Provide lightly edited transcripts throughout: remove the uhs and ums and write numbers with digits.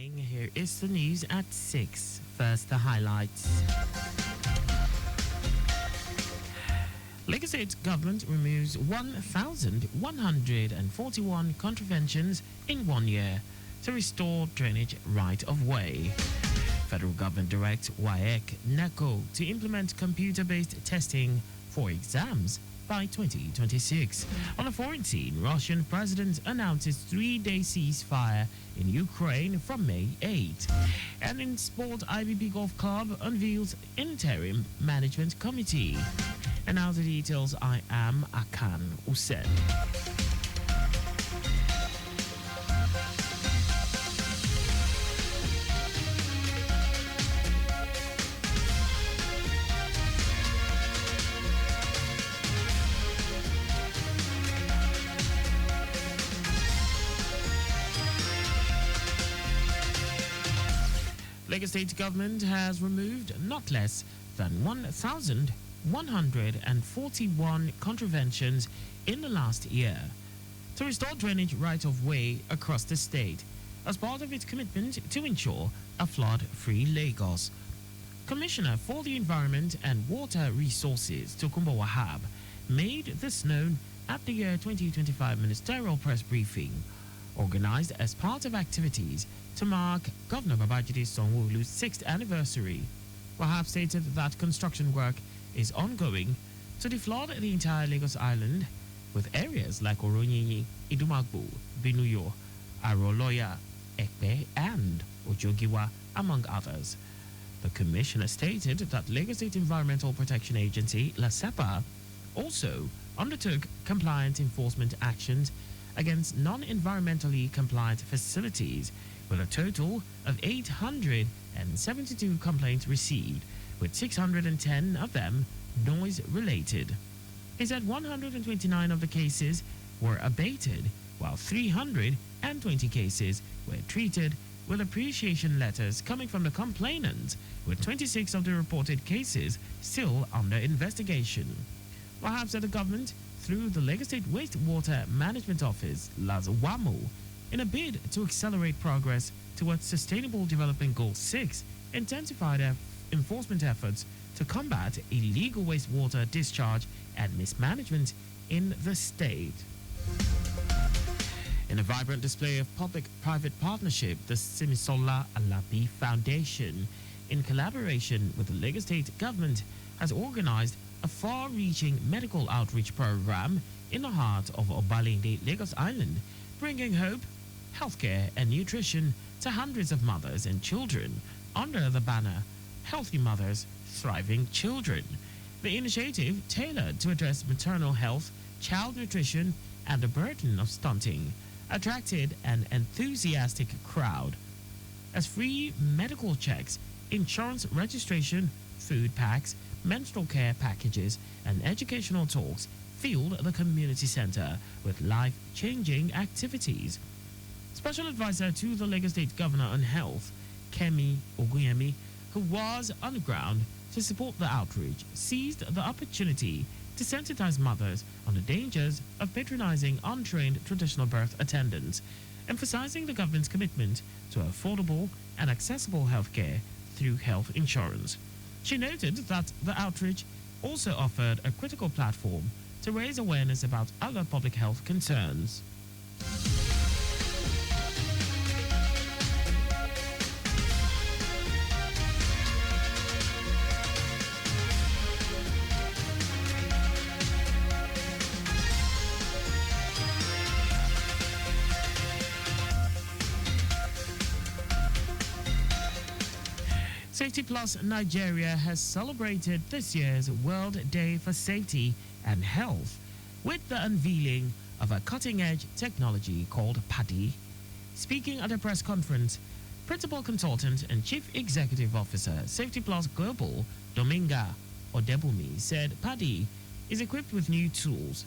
morning. Here is the news at 6. First, the highlights. Lagos State government removes 1,141 contraventions in 1 year to restore drainage right of way. Federal government directs WAEC NECO to implement computer-based testing for exams by 2026. On the foreign scene, Russian president announces 3-day ceasefire in Ukraine from May 8. And in sport, IBB Golf Club unveils interim management committee. And now the details. I am Akan Usen. Lagos State government has removed not less than 1,141 contraventions in the last year to restore drainage right of way across the state as part of its commitment to ensure a flood-free Lagos. Commissioner for the Environment and Water Resources, Tokunbo Wahab, made this known at the year 2025 ministerial press briefing, organized as part of activities to mark Governor Babajide Sanwo-Olu's 6th anniversary. Wahab stated that construction work is ongoing to deflood the entire Lagos Island, with areas like Oronyinyi, Idumagbo, Binuyo, Aroloya, Ekpe, and Ojogiwa, among others. The commissioner stated that Lagos State Environmental Protection Agency, LASEPA, also undertook compliant enforcement actions against non-environmentally compliant facilities, with a total of 872 complaints received, with 610 of them noise-related. He said 129 of the cases were abated, while 320 cases were treated with appreciation letters coming from the complainants, with 26 of the reported cases still under investigation. Wahab said the government, through the Lagos State Wastewater Management Office, LASWAMO, in a bid to accelerate progress towards Sustainable Development Goal 6, intensified enforcement efforts to combat illegal wastewater discharge and mismanagement in the state. In a vibrant display of public-private partnership, the Simisola Alabi Foundation, in collaboration with the Lagos State government, has organized a far-reaching medical outreach program in the heart of Obalende, Lagos Island, bringing hope, healthcare and nutrition to hundreds of mothers and children under the banner Healthy Mothers, Thriving Children. The initiative, tailored to address maternal health, child nutrition and the burden of stunting, attracted an enthusiastic crowd as free medical checks, insurance registration, food packs, menstrual care packages and educational talks filled the community center with life-changing activities. Special advisor to the Lagos State Governor on Health, Kemi Oguyemi, who was on the ground to support the outreach, seized the opportunity to sensitize mothers on the dangers of patronizing untrained traditional birth attendants, emphasizing the government's commitment to affordable and accessible healthcare through health insurance. She noted that the outreach also offered a critical platform to raise awareness about other public health concerns. Safety Plus Nigeria has celebrated this year's World Day for Safety and Health with the unveiling of a cutting-edge technology called PADI. Speaking at a press conference, Principal Consultant and Chief Executive Officer, Safety Plus Global, Dominga Odebumi, said PADI is equipped with new tools,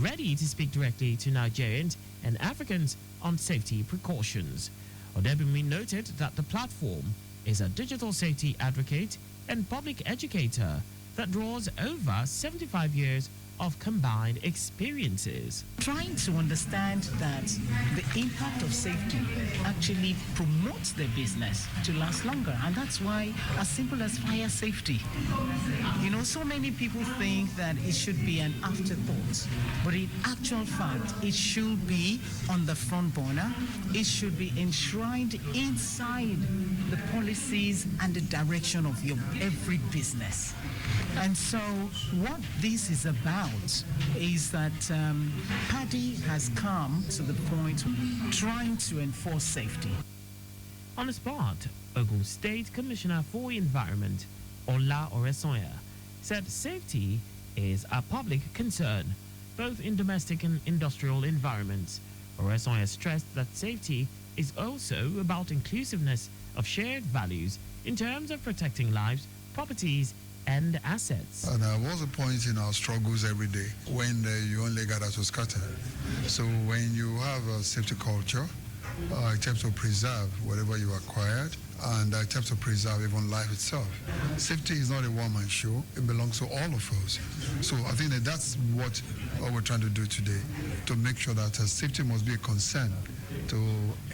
ready to speak directly to Nigerians and Africans on safety precautions. Odebumi noted that the platform is a digital safety advocate and public educator that draws over 75 years of combined experiences. Trying to understand that the impact of safety actually promote their business to last longer. And that's why, as simple as fire safety. You know, so many people think that it should be an afterthought, but in actual fact, it should be on the front burner. It should be enshrined inside the policies and the direction of your every business. And so what this is about is that Paddy has come to the point of trying to enforce safety. On the spot, Ogun State Commissioner for Environment, Ola Oresoya, said safety is a public concern, both in domestic and industrial environments. Oresoya stressed that safety is also about inclusiveness of shared values in terms of protecting lives, properties, and assets. And there was a point in our struggles every day when you only gather to scatter. So when you have a safety culture, it helps to preserve whatever you acquired, and it helps to preserve even life itself. Safety is not a one-man show. It belongs to all of us. So I think that's what we're trying to do today, to make sure that safety must be a concern to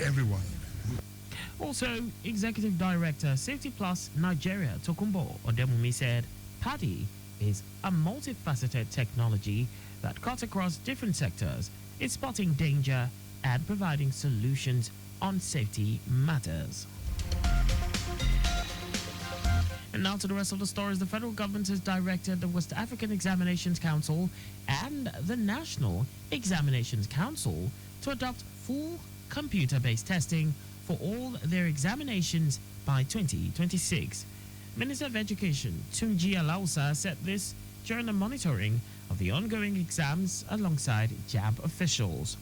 everyone. Also, Executive Director Safety Plus Nigeria Tokumbo Odemumi said Paddy is a multifaceted technology that cuts across different sectors. It's spotting danger and providing solutions on safety matters. And now to the rest of the stories. The federal government has directed the West African Examinations Council and the National Examinations Council to adopt full computer-based testing for all their examinations by 2026. Minister of Education Tunji Alausa said this during the monitoring of the ongoing exams alongside JAMB officials.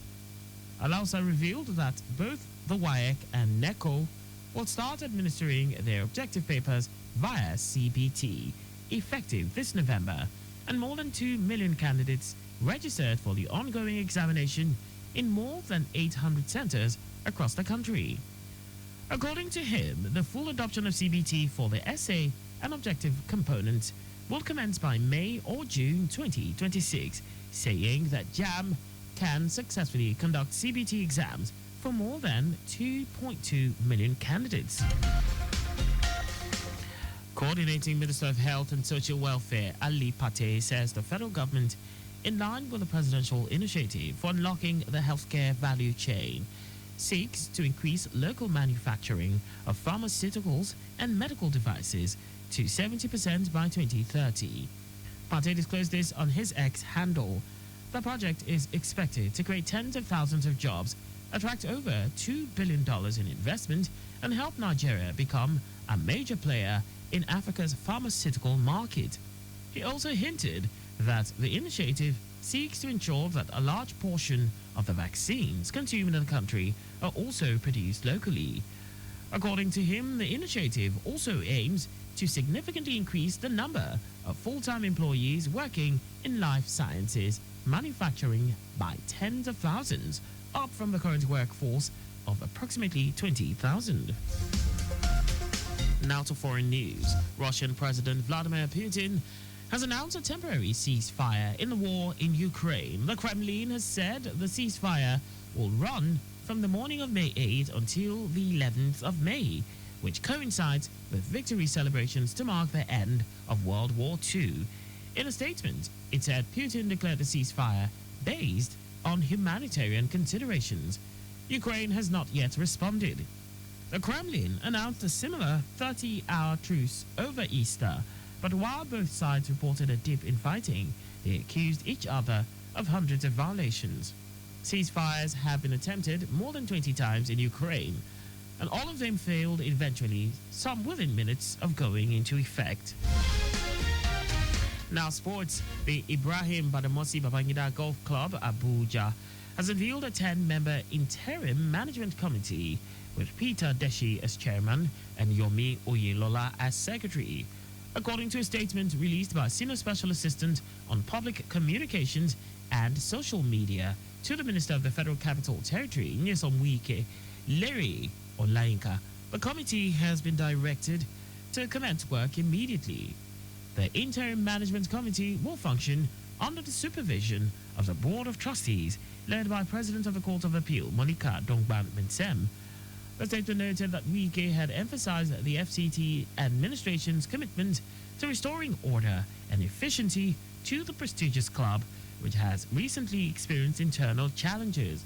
Alausa revealed that both the WAEC and NECO will start administering their objective papers via CBT, effective this November, and more than 2 million candidates registered for the ongoing examination in more than 800 centers across the country. According to him, the full adoption of CBT for the essay and objective components will commence by May or June 2026, saying that JAM can successfully conduct CBT exams for more than 2.2 million candidates. Coordinating Minister of Health and Social Welfare Ali Pate says the federal government, in line with the presidential initiative for unlocking the healthcare value chain, seeks to increase local manufacturing of pharmaceuticals and medical devices to 70% by 2030. Pate disclosed this on his X handle. The project is expected to create tens of thousands of jobs, attract over $2 billion in investment, and help Nigeria become a major player in Africa's pharmaceutical market. He also hinted that the initiative seeks to ensure that a large portion of the vaccines consumed in the country are also produced locally. According to him, the initiative also aims to significantly increase the number of full-time employees working in life sciences manufacturing by tens of thousands, up from the current workforce of approximately 20,000. Now to foreign news. Russian President Vladimir Putin has announced a temporary ceasefire in the war in Ukraine. The Kremlin has said the ceasefire will run from the morning of May 8 until the 11th of May, which coincides with victory celebrations to mark the end of World War II. In a statement, it said Putin declared the ceasefire based on humanitarian considerations. Ukraine has not yet responded. The Kremlin announced a similar 30-hour truce over Easter, but while both sides reported a dip in fighting, they accused each other of hundreds of violations. Ceasefires have been attempted more than 20 times in Ukraine, and all of them failed eventually, some within minutes of going into effect. Now sports. The Ibrahim Badamasi Babangida Golf Club, Abuja, has unveiled a 10-member interim management committee with Peter Deshi as chairman and Yomi Oyelola as secretary. According to a statement released by Senior Special Assistant on Public Communications and Social Media to the Minister of the Federal Capital Territory, Nyesom Wike, Larry Olainka, the committee has been directed to commence work immediately. The Interim Management Committee will function under the supervision of the Board of Trustees, led by President of the Court of Appeal, Monica Dongban Mensem. The statement noted that Wike had emphasized the FCT administration's commitment to restoring order and efficiency to the prestigious club, which has recently experienced internal challenges.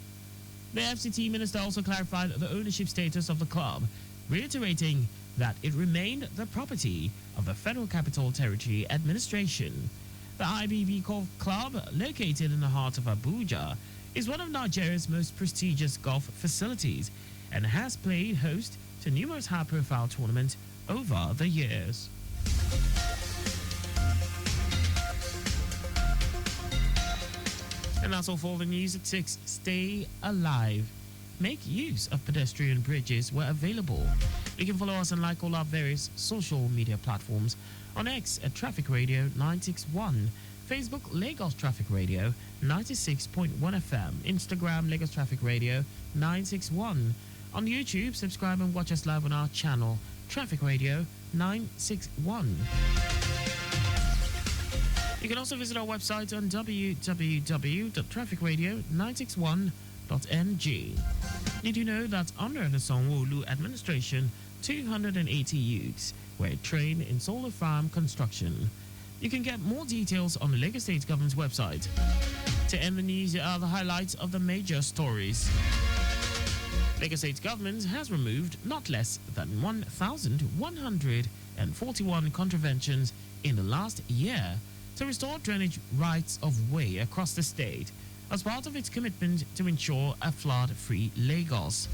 The FCT minister also clarified the ownership status of the club, reiterating that it remained the property of the Federal Capital Territory Administration. The IBB Golf Club, located in the heart of Abuja, is one of Nigeria's most prestigious golf facilities and has played host to numerous high-profile tournaments over the years. And that's all for the news at 6. Stay alive. Make use of pedestrian bridges where available. You can follow us and like all our various social media platforms. On X at Traffic Radio 961, Facebook Lagos Traffic Radio 96.1 FM, Instagram Lagos Traffic Radio 961. On YouTube, subscribe and watch us live on our channel Traffic Radio 961. You can also visit our website on www.trafficradio961.ng. Did you know that under the Sanwo-Olu administration, 280 youths were trained in solar farm construction? You can get more details on the Lagos State government's website. To end the news, here are the highlights of the major stories. Lagos State government has removed not less than 1,141 contraventions in the last year to restore drainage rights of way across the state as part of its commitment to ensure a flood-free Lagos.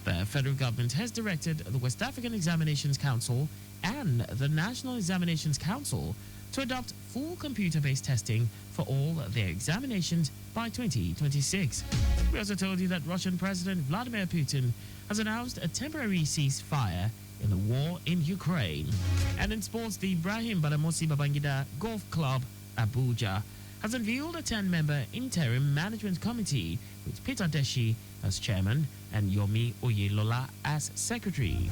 The federal government has directed the West African Examinations Council and the National Examinations Council to adopt full computer-based testing for all their examinations by 2026. We also told you that Russian President Vladimir Putin has announced a temporary ceasefire in the war in Ukraine. And in sports, the Ibrahim Badamasi Babangida Golf Club, Abuja, has unveiled a 10-member interim management committee with Peter Deshi as chairman and Yomi Oyelola as secretary.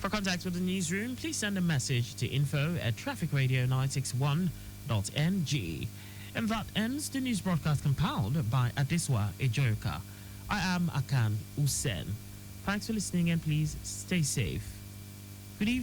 For contact with the newsroom, please send a message to info@trafficradio961.ng. And that ends the news broadcast compiled by Adeswa Ejoka. I am Akan Usen. Thanks for listening and please stay safe. Good evening.